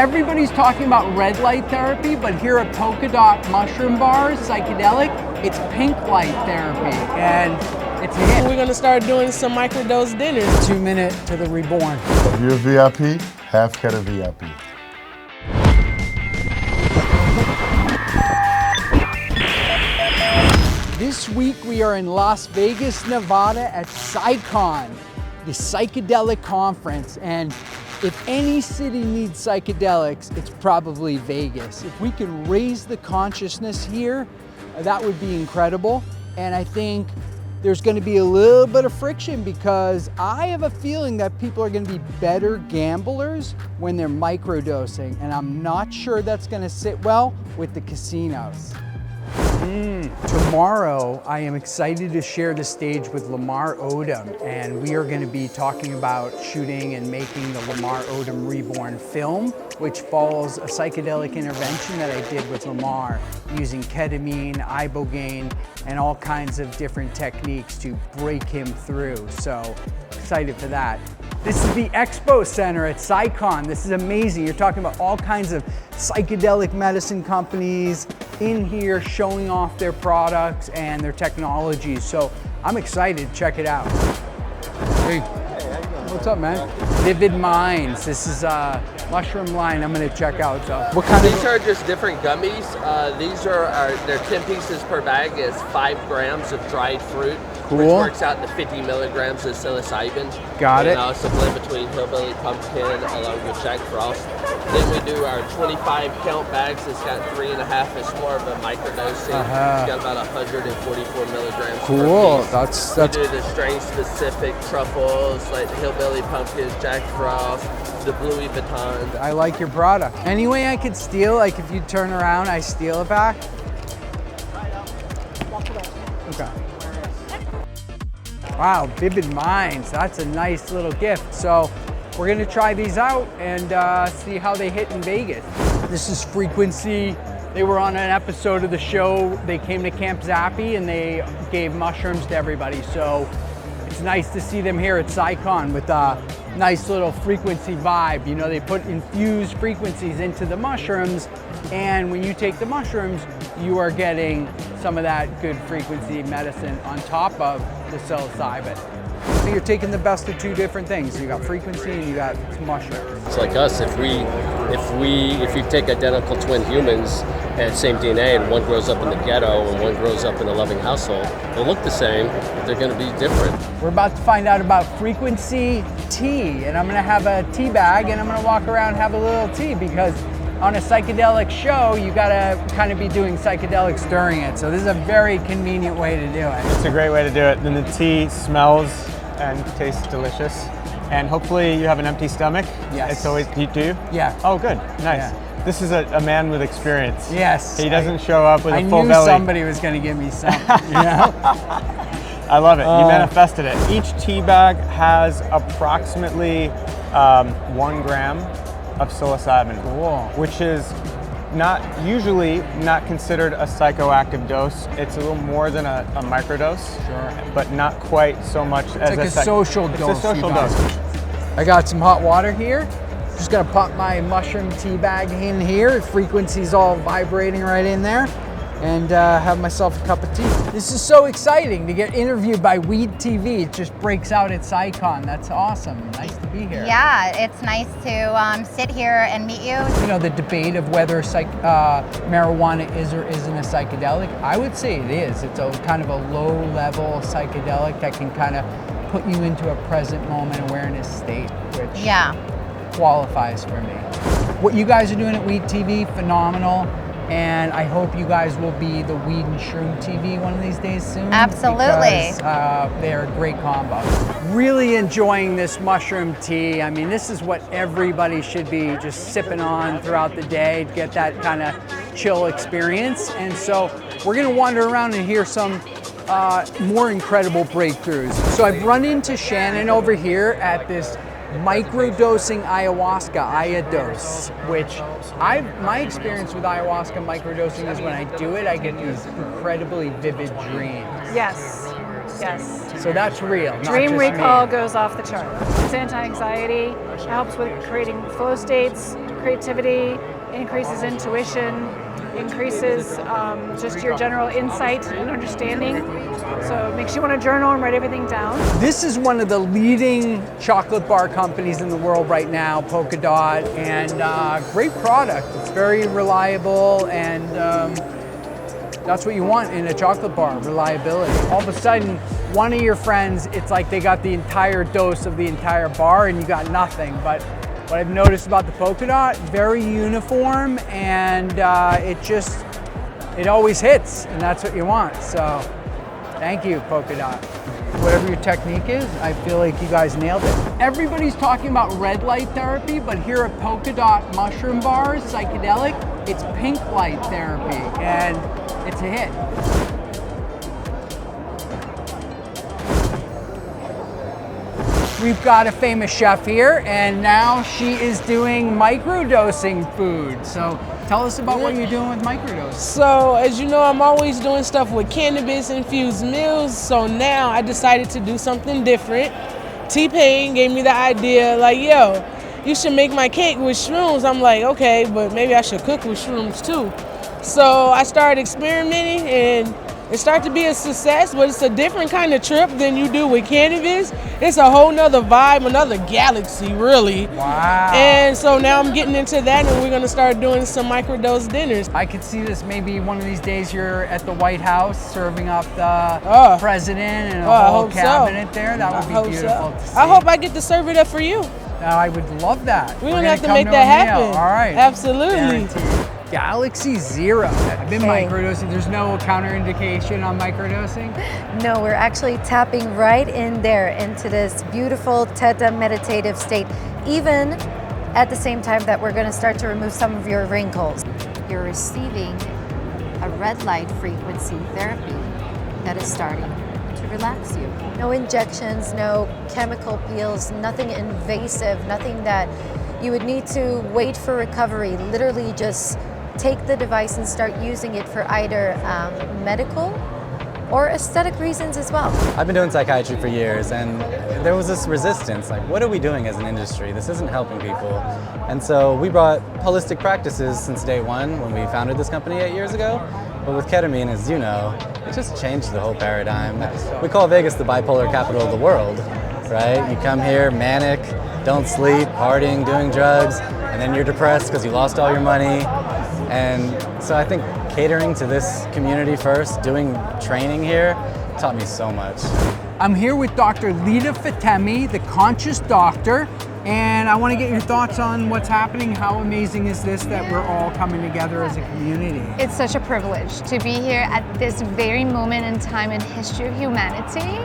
everybody's talking about red light therapy, but here at Polka Dot Mushroom Bars, Psychedelic, it's pink light therapy, and it's a hit. We're gonna start doing some microdose dinners. 2 minute to the reborn. If you're a VIP, have Cat a VIP. This week we are in Las Vegas, Nevada at Psycon, the Psychedelic Conference. And if any city needs psychedelics, it's probably Vegas. If we can raise the consciousness here, that would be incredible. And I think there's going to be a little bit of friction because I have a feeling that people are going to be better gamblers when they're microdosing. And I'm not sure that's going to sit well with the casinos. Tomorrow, I am excited to share the stage with Lamar Odom, and we are going to be talking about shooting and making the Lamar Odom Reborn film, which follows a psychedelic intervention that I did with Lamar using ketamine, ibogaine, and all kinds of different techniques to break him through. So excited for that. This is the Expo Center at Psycon. This is amazing. You're talking about all kinds of psychedelic medicine companies in here showing off their products and their technologies. So I'm excited. Check it out. Hey, what's up, man? Vivid Minds. This is a mushroom line I'm going to check out. So what kind These are just different gummies. They're 10 pieces per bag. It's 5 grams of dried fruit. Cool. Which works out to 50 milligrams of psilocybin. Got it. And it's a blend between hillbilly pumpkin along with Jack Frost. Then we do our 25 count bags. It's got 3.5. It's more of a microdosing. It's got about 144 milligrams. Cool. Per piece. That's. We do the strain specific truffles like the hillbilly pumpkins, Jack Frost, the Louis Vuitton. I like your product. Any way I could steal, like if you turn around, I steal it back? Okay. Wow, Vivid Minds, that's a nice little gift. So we're gonna try these out and see how they hit in Vegas. This is Frequency. They were on an episode of the show. They came to Camp Zappy and they gave mushrooms to everybody. So it's nice to see them here at Psycon with a nice little frequency vibe. You know, they put infused frequencies into the mushrooms, and when you take the mushrooms, you are getting some of that good frequency medicine on top of the psilocybin. So you're taking the best of two different things. You got frequency and you got mushrooms. It's like us. If you take identical twin humans and same DNA, and one grows up in the ghetto and one grows up in a loving household, they'll look the same, but they're going to be different. We're about to find out about frequency tea, and I'm going to have a tea bag, and I'm going to walk around and have a little tea because on a psychedelic show, you got to kind of be doing psychedelics during it. So this is a very convenient way to do it. It's a great way to do it. Then the tea smells and tastes delicious. And hopefully you have an empty stomach. Yes. It's always, you do? Yeah. Oh, good. Nice. Yeah. This is a man with experience. Yes. He doesn't show up with a full belly. I knew somebody was going to give me something, you know? I love it. You manifested it. Each tea bag has approximately 1 gram of psilocybin, which is usually not considered a psychoactive dose. It's a little more than a microdose, Sure. but not quite so much as like a social dose. It's a social dose. I got some hot water here. Just gonna pop my mushroom tea bag in here. Frequency's all vibrating right in there. And have myself a cup of tea. This is so exciting to get interviewed by Weed TV. It just breaks out at Psycon. That's awesome. Nice to be here. Yeah, it's nice to sit here and meet you. You know, the debate of whether marijuana is or isn't a psychedelic, I would say it is. It's a kind of a low-level psychedelic that can kind of put you into a present moment awareness state, which qualifies for me. What you guys are doing at Weed TV, phenomenal. And I hope you guys will be the Weed and Shroom TV one of these days soon. Absolutely. Because they're a great combo. Really enjoying this mushroom tea. I mean, this is what everybody should be just sipping on throughout the day to get that kind of chill experience. And so we're gonna wander around and hear some more incredible breakthroughs. So I've run into Shannon over here at this microdosing ayahuasca, Ayadose, which my experience with ayahuasca microdosing is when I do it, I get these incredibly vivid dreams. Yes, yes. So that's real. Dream recall goes off the chart. It's anti-anxiety, it helps with creating flow states, creativity, increases intuition, increases just your general insight and understanding. So it makes you want to journal and write everything down. This is one of the leading chocolate bar companies in the world right now, Polka Dot, and great product. It's very reliable, and that's what you want in a chocolate bar, reliability. All of a sudden, one of your friends, it's like they got the entire dose of the entire bar and you got nothing. But what I've noticed about the Polka Dot, very uniform, and it always hits, and that's what you want. So thank you, Polka Dot. Whatever your technique is, I feel like you guys nailed it. Everybody's talking about red light therapy, but here at Polka Dot Mushroom Bars, Psychedelic, it's pink light therapy, and it's a hit. We've got a famous chef here, and now she is doing microdosing food. So tell us about what you're doing with microdosing. So as you know, I'm always doing stuff with cannabis infused meals. So now I decided to do something different. T-Pain gave me the idea, like, yo, you should make my cake with shrooms. I'm like, okay, but maybe I should cook with shrooms too. So I started experimenting, and it started to be a success, but it's a different kind of trip than you do with cannabis. It's a whole nother vibe, another galaxy, really. Wow. And so now I'm getting into that, and we're gonna start doing some microdose dinners. I could see this maybe one of these days you're at the White House serving up the president and a whole cabinet there. That would be beautiful to see. I hope I get to serve it up for you. I would love that. We're gonna have to make that happen. All right. Absolutely. Guaranteed. Galaxy Zero. I've been microdosing. There's no counterindication on microdosing? No, we're actually tapping right in there into this beautiful theta meditative state, even at the same time that we're going to start to remove some of your wrinkles. You're receiving a red light frequency therapy that is starting to relax you. No injections, no chemical peels, nothing invasive, nothing that you would need to wait for recovery. Literally just take the device and start using it for either medical or aesthetic reasons as well. I've been doing psychiatry for years, and there was this resistance, like, what are we doing as an industry? This isn't helping people. And so we brought holistic practices since day one when we founded this company 8 years ago. But with ketamine, as you know, it just changed the whole paradigm. We call Vegas the bipolar capital of the world, right? You come here manic, don't sleep, partying, doing drugs, and then you're depressed because you lost all your money. And so I think catering to this community first, doing training here, taught me so much. I'm here with Dr. Lita Fatemi, the Conscious Doctor, and I want to get your thoughts on what's happening. How amazing is this that we're all coming together as a community? It's such a privilege to be here at this very moment in time in history of humanity.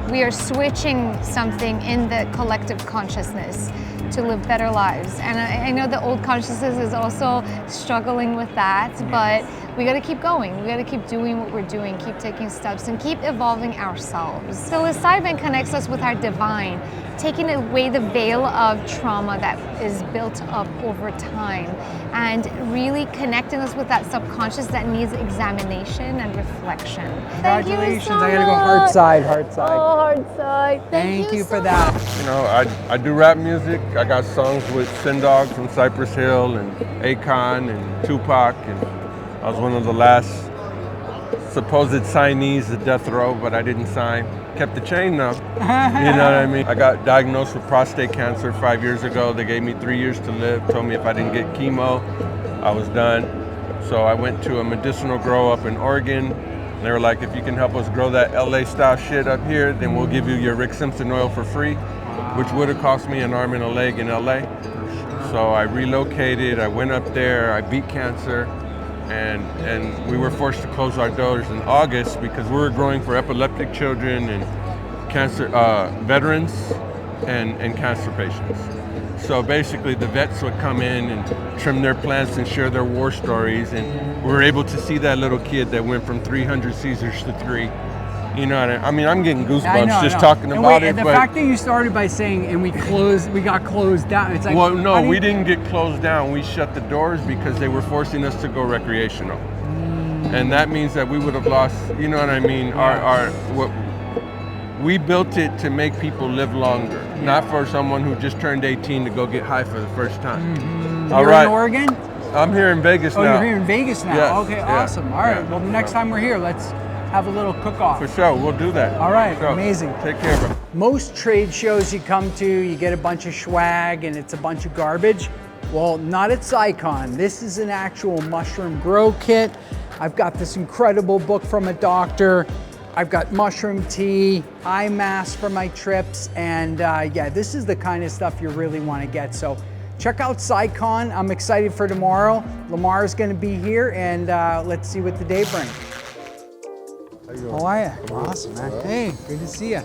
We are switching something in the collective consciousness to live better lives. And I know the old consciousness is also struggling with that, but we gotta keep going. We gotta keep doing what we're doing, keep taking steps, and keep evolving ourselves. Psilocybin connects us with our divine, taking away the veil of trauma that is built up over time, and really connecting us with that subconscious that needs examination and reflection. Congratulations. Thank you so I gotta go much. hard side, hard side. Oh, hard side. Thank you for that. You know, I do rap music. I got songs with Sindog from Cypress Hill and Akon and Tupac, and I was one of the last supposed signees of Death Row, but I didn't sign. Kept the chain though. You know what I mean? I got diagnosed with prostate cancer 5 years ago. They gave me 3 years to live, told me if I didn't get chemo, I was done. So I went to a medicinal grow up in Oregon. And they were like, if you can help us grow that LA style shit up here, then we'll give you your Rick Simpson oil for free, which would have cost me an arm and a leg in LA. So I relocated, I went up there, I beat cancer. And we were forced to close our doors in August because we were growing for epileptic children and cancer veterans and cancer patients. So basically the vets would come in and trim their plants and share their war stories, and we were able to see that little kid that went from 300 seizures to 3. You know what I mean? I'm getting goosebumps just talking about it. The fact that you started by saying, and we got closed down. It's like, well, no, we didn't get closed down. We shut the doors because they were forcing us to go recreational, and that means that we would have lost. You know what I mean? We built it to make people live longer, not for someone who just turned 18 to go get high for the first time. All You're right. in Oregon? I'm here in Vegas Oh, now. you're here in Vegas now. Yes, Okay, yeah, awesome. All right. yeah. Well, the next time we're here, let's have a little cook-off. For sure, we'll do that. All right, For sure. amazing. Take care, bro. Most trade shows you come to, you get a bunch of swag and it's a bunch of garbage. Well, not at Psycon. This is an actual mushroom grow kit. I've got this incredible book from a doctor. I've got mushroom tea, eye masks for my trips, and yeah, this is the kind of stuff you really want to get. So check out Psycon. I'm excited for tomorrow. Lamar's going to be here, and let's see what the day brings. How are you? Awesome, man. Hey, good to see you.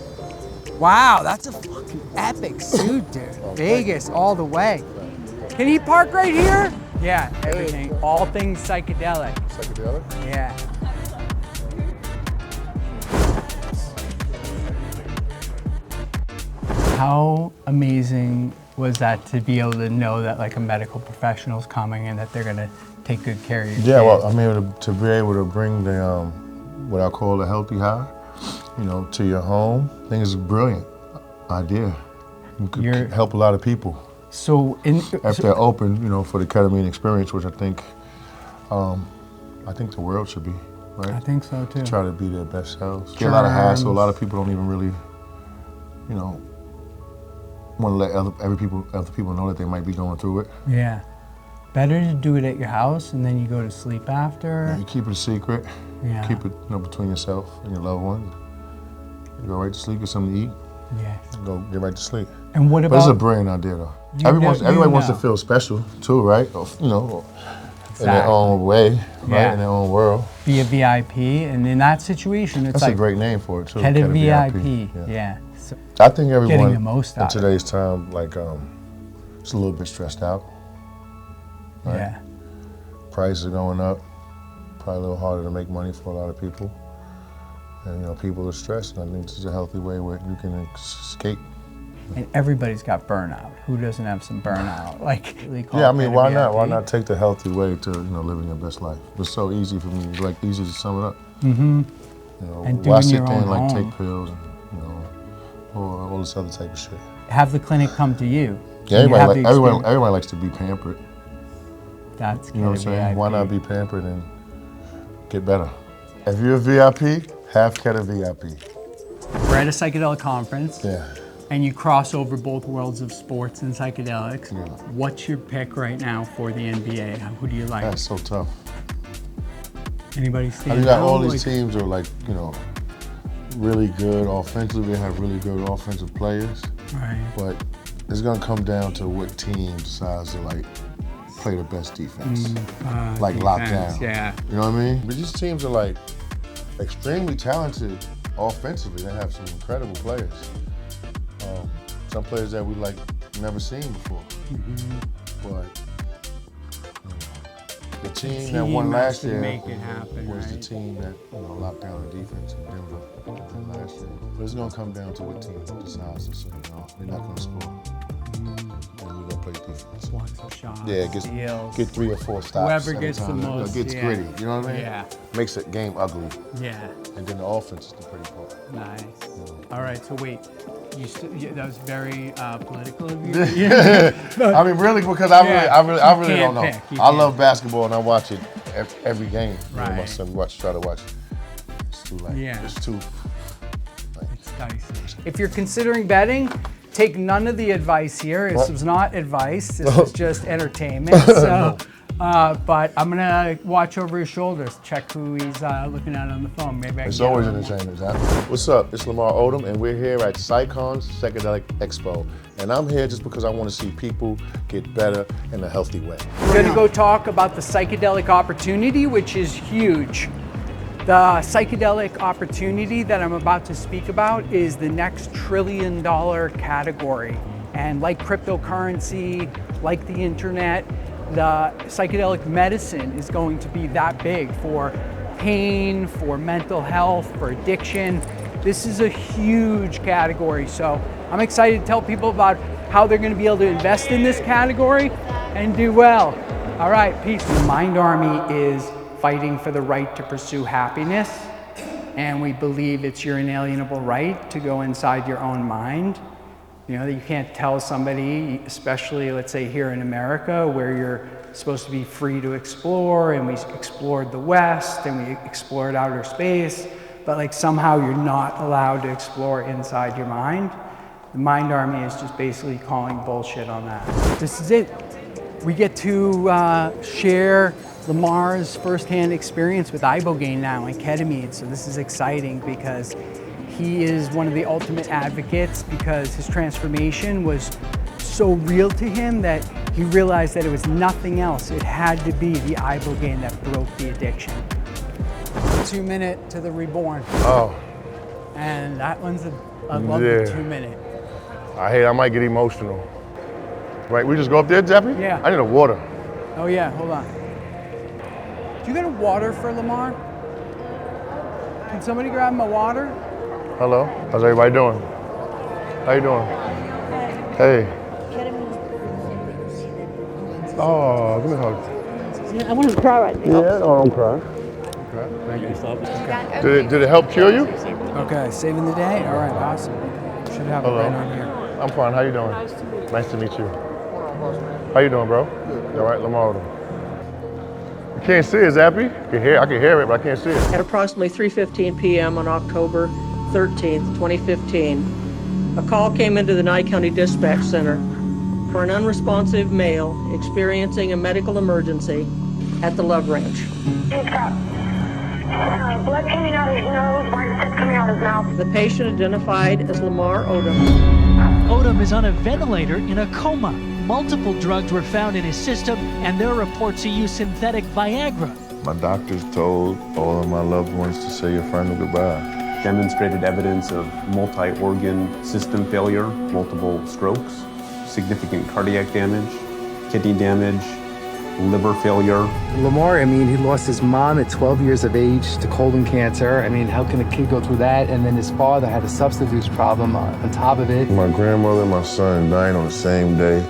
Wow, that's a fucking epic suit, dude. Vegas all the way. Can he park right here? Yeah, everything. All things psychedelic. Psychedelic? Yeah. How amazing was that to be able to know that like a medical professional is coming and that they're gonna take good care of you? Yeah, well, I mean, to be able to bring the, what I call a healthy high, you know, to your home, I think it's a brilliant idea. You could help a lot of people. So, if they're open, you know, for the ketamine experience, which I think the world should be, right? I think so too. Try to be their best selves. Get a lot of hassle. A lot of people don't even really, you know, want to let other people know that they might be going through it. Yeah. Better to do it at your house and then you go to sleep after. Yeah, you keep it a secret. Yeah. Keep it, you know, between yourself and your loved ones. You go right to sleep, get something to eat. Yeah. Go get right to sleep. And what about? But it's a brilliant idea, though. Everybody wants to feel special too, right? You know, in their own way, right? In their own world. Be a VIP, and in that situation, it's That's like a great name for it too. Head of VIP. Yeah. So I think everyone getting the most in out of today's time, like, it's a little bit stressed out. Right? Yeah. Prices are going up. Probably a little harder to make money for a lot of people. And, you know, people are stressed, and I think this is a healthy way where you can escape. And everybody's got burnout. Who doesn't have some burnout? Like, yeah, I mean, why not? Why not take the healthy way to, you know, living your best life? It's so easy for me. It's like easy to sum it up. Mm-hmm. You know, And why doing sit your there and own like home. take pills and, you know, or all this other type of shit. Have the clinic come to you. Yeah, And you have the experience. everybody likes to be pampered. That's You know what I'm saying? VIP. Why not be pampered and get better? If you're a VIP, have Keta VIP. We're at a psychedelic conference. Yeah. And you cross over both worlds of sports and psychedelics. Yeah. What's your pick right now for the NBA? Who do you like? That's so tough. Anybody I stand mean, got out? all these Like- teams are like, you know, really good offensively. They have really good offensive players. Right. But it's gonna come down to what team decides to like play the best defense. Like defense, lockdown. yeah. You know what I mean? But these teams are like extremely talented offensively. They have some incredible players. Some players that we like never seen before. But the team that won last year make it happen, was the right? team that, you know, locked down the defense in Denver last year. But it's gonna come down to what team decides to say, no, they're not gonna score. And we're gonna play defense. Wants a shot. Yeah, steals. get 3 or 4 stops. Whoever every gets the time. most, It gets yeah. gritty, you know what I mean? Yeah. Makes the game ugly. Yeah. And then the offense is the pretty part. Nice. All right, so wait. That was very political of you. I mean, really, because I really You don't know. can't pick. You I can't. love basketball and I watch it every game. You know, my Right. son try to watch it. It's too like, it's too. It's dicey. If you're considering betting, take none of the advice here. This was not advice. This was just entertainment. So, but I'm gonna watch over his shoulders, check who he's looking at on the phone. Maybe I can It's get always him. entertainment, Zach. What's up? It's Lamar Odom, and we're here at Psycon's Psychedelic Expo. And I'm here just because I want to see people get better in a healthy way. We're gonna go talk about the Psychedelic Opportunity, which is huge. The Psychedelic Opportunity that I'm about to speak about is the next $1 trillion category. And like cryptocurrency, like the internet, the psychedelic medicine is going to be that big for pain, for mental health, for addiction. This is a huge category. So I'm excited to tell people about how they're going to be able to invest in this category and do well. All right, peace. The Mind Army is fighting for the right to pursue happiness, and we believe it's your inalienable right to go inside your own mind You know, you can't tell somebody, especially let's say here in America, where you're supposed to be free to explore, and we explored the West and we explored outer space, but like somehow you're not allowed to explore inside your mind. The Mind Army is just basically calling bullshit on that. This is it. We get to share Lamar's firsthand experience with ibogaine now and ketamine, so this is exciting because he is one of the ultimate advocates, because his transformation was so real to him that he realized that it was nothing else. It had to be the ibogaine that broke the addiction. 2 minute to the reborn. Oh. And that one's I love the 2 minute. I might get emotional. Right, we just go up there, Zappy? Yeah. I need a water. Oh yeah, hold on. Do you got a water for Lamar? Can somebody grab him a water? Hello, how's everybody doing? How you doing? Hey. Oh, give me a hug. I want to cry right now. Yeah, don't cry. Okay, thank you. Did it help cure you? Okay, saving the day? All right, awesome. Should have it right on here. I'm fine, how you doing? Nice to meet you. How you doing, bro? You all right, Lamar Odom? You can't see it, Zappy. I can hear it, but I can't see it. At approximately 3:15 p.m. on October 13th, 2015, a call came into the Nye County Dispatch Center for an unresponsive male experiencing a medical emergency at the Love Ranch. Blood coming out of his nose, white stuff coming out of his mouth. The patient identified as Lamar Odom. Odom is on a ventilator in a coma. Multiple drugs were found in his system, and there are reports he used synthetic Viagra. My doctors told all of my loved ones to say your friend goodbye. Demonstrated evidence of multi-organ system failure, multiple strokes, significant cardiac damage, kidney damage, liver failure. Lamar, I mean, he lost his mom at 12 years of age to colon cancer. I mean, how can a kid go through that? And then his father had a substance abuse problem on top of it. My grandmother and my son died on the same day,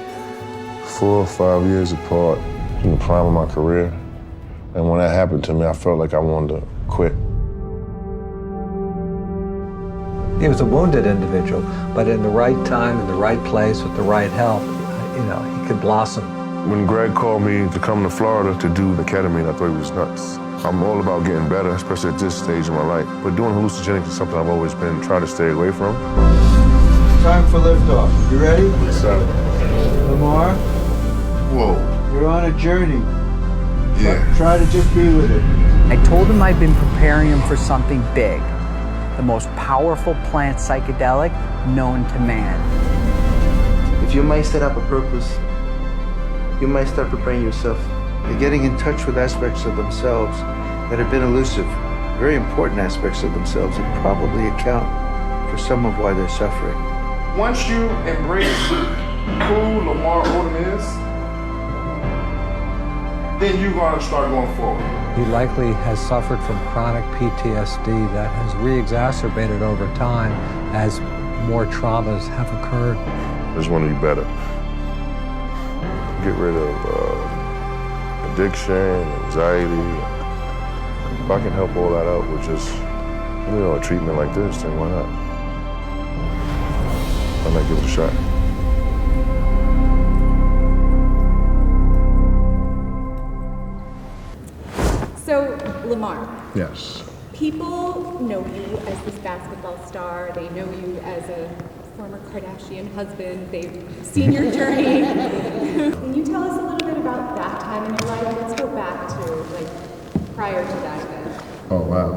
4 or 5 years apart, in the prime of my career. And when that happened to me, I felt like I wanted to quit. He was a wounded individual, but in the right time, in the right place, with the right help, you know, he could blossom. When Greg called me to come to Florida to do the ketamine, I thought he was nuts. I'm all about getting better, especially at this stage of my life. But doing hallucinogenics is something I've always been trying to stay away from. Time for liftoff. You ready? Yes, sir. Lamar? Whoa. You're on a journey. Yeah. Try to just be with it. I told him I'd been preparing him for something big, the most powerful plant psychedelic known to man. If you might set up a purpose, you might start preparing yourself. They're getting in touch with aspects of themselves that have been elusive, very important aspects of themselves that probably account for some of why they're suffering. Once you embrace who Lamar Odom is, then you're going to start going forward. He likely has suffered from chronic PTSD that has re-exacerbated over time as more traumas have occurred. I just want to be better. Get rid of addiction, anxiety. If I can help all that out with just, a treatment like this, then why not? I might give it a shot. So, Lamar. Yes. People know you as this basketball star. They know you as a former Kardashian husband. They've seen your journey. Can you tell us a little bit about that time in your life? Let's go back to, prior to that event. Oh, wow.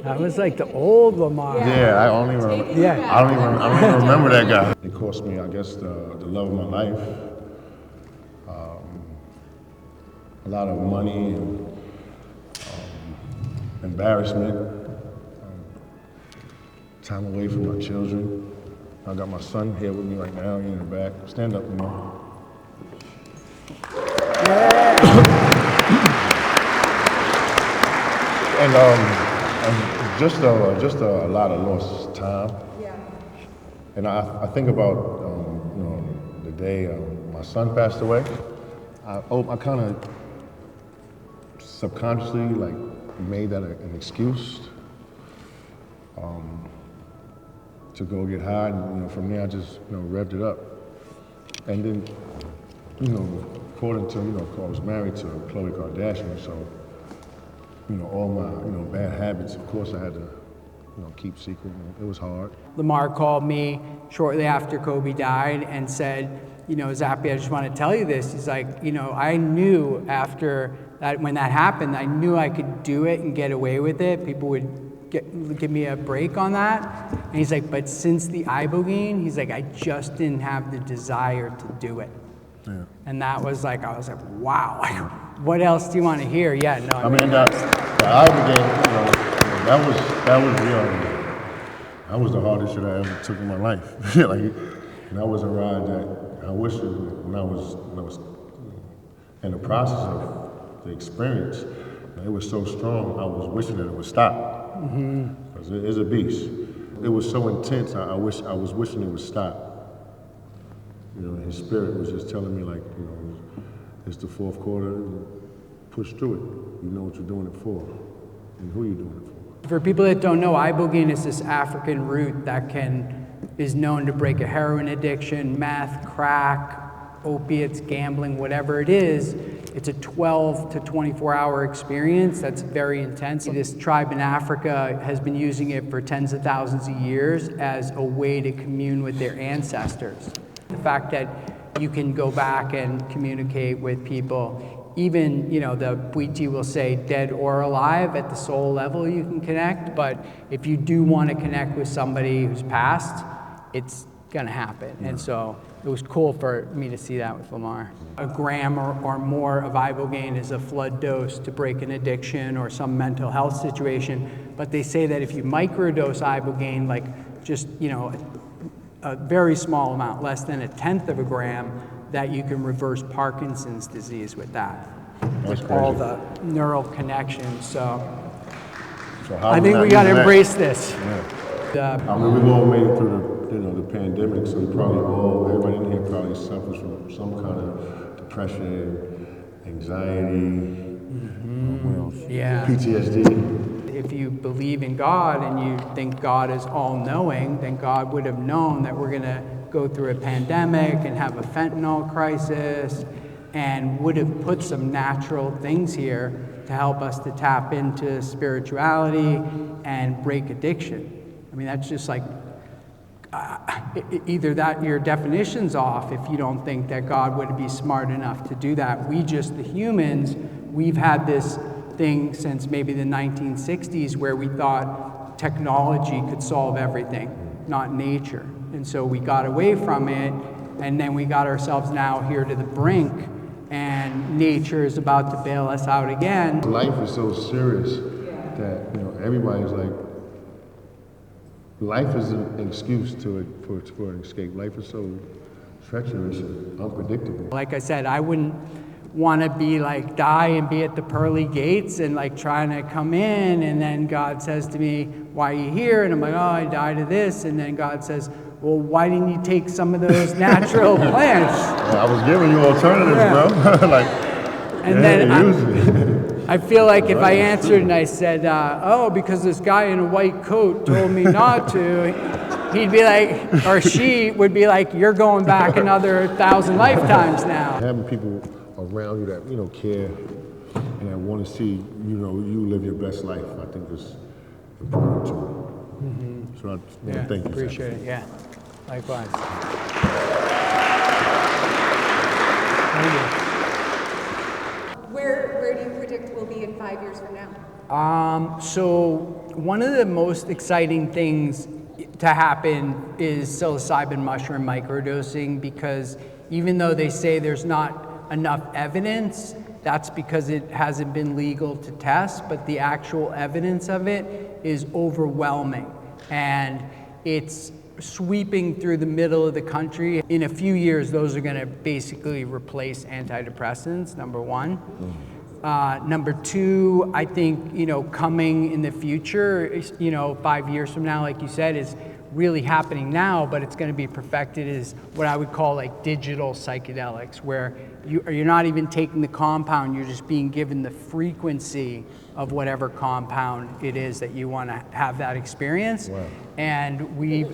That was like the old Lamar. Yeah, I don't even remember that guy. It cost me, I guess, the love of my life. A lot of money and embarrassment, time away from my children. I got my son here with me right now, in the back. Stand up, Lamar. And just a lot of lost time. Yeah. And I think about the day my son passed away. I kind of subconsciously made that an excuse to go get high, and from there I just revved it up. And then, according to I was married to Khloe Kardashian, so all my bad habits, of course, I had to keep secret. It was hard. Lamar called me shortly after Kobe died and said, Zappy, I just want to tell you this. He's like, I knew after that, when that happened, I knew I could do it and get away with it. People would give me a break on that. And he's like, but since the ibogaine, he's like, I just didn't have the desire to do it. Yeah. And that was like, I was like, wow, like, what else do you want to hear? Yeah, no. I mean, the ibogaine, that was the hardest shit I ever took in my life. That was a ride that I wish when I was in the process of the experience, it was so strong. I was wishing that it would stop. Because it's a beast. It was so intense. I was wishing it would stop. His spirit was just telling me it's the fourth quarter. Push through it. You know what you're doing it for, and who you're doing it for. For people that don't know, ibogaine is this African root that is known to break a heroin addiction, meth, crack, opiates, gambling, whatever it is. It's a 12 to 24-hour experience that's very intense. This tribe in Africa has been using it for tens of thousands of years as a way to commune with their ancestors. The fact that you can go back and communicate with people, even, the Bwiti will say dead or alive, at the soul level you can connect, but if you do want to connect with somebody who's passed, it's going to happen. And so it was cool for me to see that with Lamar. A gram or more of ibogaine is a flood dose to break an addiction or some mental health situation, but they say that if you microdose ibogaine, like just, a very small amount, less than 1/10 of a gram, that you can reverse Parkinson's disease with that. That's with all crazy. the neural connections. So how I think we got to embrace this. Yeah. I mean, we've all made it through the pandemic, so everybody in here probably suffers from some kind of depression, anxiety, Yeah. PTSD. If you believe in God and you think God is all-knowing, then God would have known that we're going to go through a pandemic and have a fentanyl crisis, and would have put some natural things here to help us to tap into spirituality and break addiction. I mean, that's just like, either that your definition's off if you don't think that God would be smart enough to do that. We just, the humans, we've had this thing since maybe the 1960s where we thought technology could solve everything, not nature. And so we got away from it, and then we got ourselves now here to the brink, and nature is about to bail us out again. Life is so serious that everybody's like, life is an excuse for an escape. Life is so treacherous and unpredictable. Like I said, I wouldn't want to be like die and be at the pearly gates and like trying to come in, and then God says to me, why are you here? And I'm like, oh, I died of this. And then God says, well, why didn't you take some of those natural plants? I was giving you alternatives, bro. And then I feel like if I answered and I said, oh, because this guy in a white coat told me not to, he'd be like, or she would be like, you're going back another 1,000 lifetimes now. Having people around you that care and that want to see you live your best life, I think is important too. So I thank you. Appreciate it. Yeah, likewise. Where do you predict we'll be in 5 years from now? So one of the most exciting things to happen is psilocybin mushroom microdosing, because even though they say there's not enough evidence, that's because it hasn't been legal to test, but the actual evidence of it is overwhelming. And it's sweeping through the middle of the country. In a few years, those are gonna basically replace antidepressants, number one. Number two, I think, coming in the future, 5 years from now, like you said, is really happening now, but it's going to be perfected, is what I would call like digital psychedelics, where you're not even taking the compound, you're just being given the frequency of whatever compound it is that you want to have that experience. Wow. And we've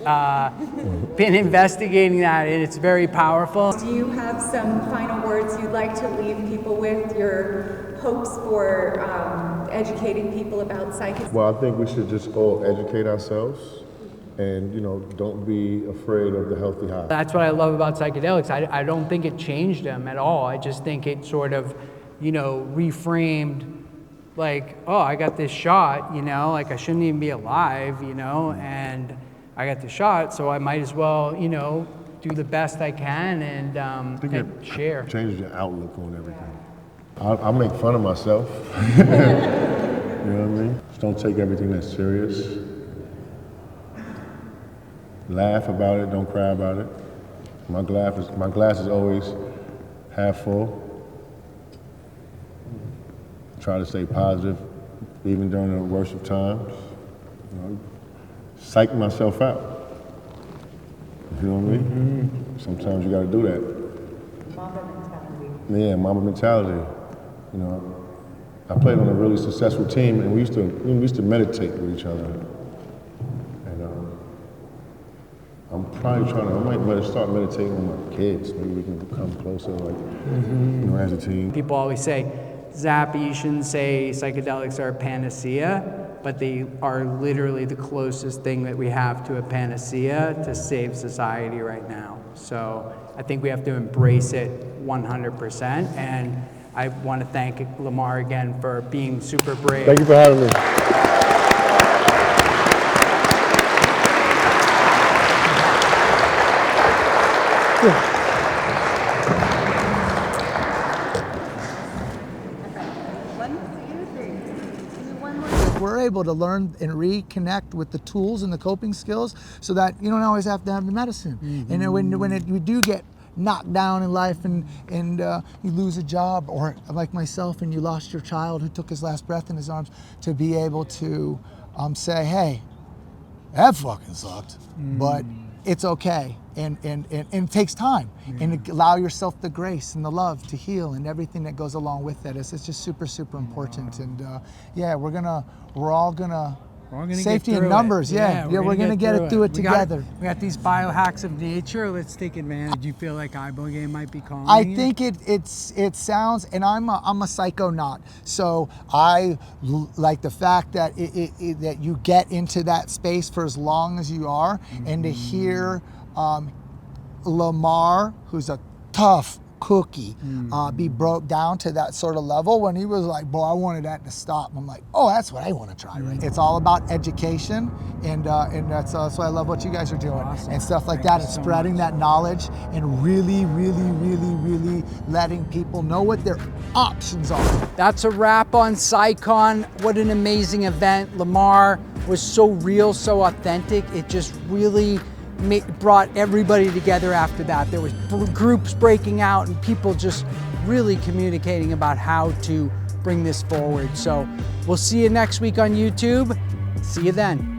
been investigating that, and it's very powerful. Do you have some final words you'd like to leave people with, your hopes for educating people about psychedelics? Well, I think we should just all educate ourselves. And, you know, don't be afraid of the healthy high. That's what I love about psychedelics. I don't think it changed them at all. I just think it sort of, you know, reframed, like, oh, I got this shot, you know, like I shouldn't even be alive, you know, and I got the shot, so I might as well, you know, do the best I can and share. Changes your outlook on everything. I'll make fun of myself. You know what I mean? Just don't take everything that serious. Laugh about it, don't cry about it. My glass is always half full. Try to stay positive, even during the worst of times. You know, psych myself out. You know what I mean? Sometimes you gotta do that. Mamba mentality. Yeah, Mamba mentality. You know, I played on a really successful team, and we used to meditate with each other. I'm probably I might start meditating with my kids. Maybe we can become closer, like, you know, as a team. People always say, Zappy, you shouldn't say psychedelics are a panacea, but they are literally the closest thing that we have to a panacea to save society right now. So I think we have to embrace it 100%. And I want to thank Lamar again for being super brave. Thank you for having me. We're able to learn and reconnect with the tools and the coping skills so that you don't always have to have the medicine. Mm-hmm. And when you do get knocked down in life and you lose a job, or like myself, and you lost your child who took his last breath in his arms, to be able to say, hey, that fucking sucked, but it's okay. And it takes time, and allow yourself the grace and the love to heal and everything that goes along with that. It's just super, super important. And yeah, we're all gonna safety in numbers. Yeah, we're gonna get it through it together. We got these biohacks of nature. Let's take advantage. Do you feel like ibogaine might be calming? I think it sounds, and I'm a psychonaut, so I like the fact that that you get into that space for as long as you are, and to hear Lamar, who's a tough cookie, be broke down to that sort of level, when he was like, boy, I wanted that to stop. I'm like, oh, that's what I want to try, right? It's all about education, and that's why I love what you guys are doing, and stuff like that, and spreading that knowledge, and really, really, really, really letting people know what their options are. That's a wrap on Psycon. What an amazing event. Lamar was so real, so authentic. It just really brought everybody together after that. There was groups breaking out and people just really communicating about how to bring this forward. So we'll see you next week on YouTube. See you then.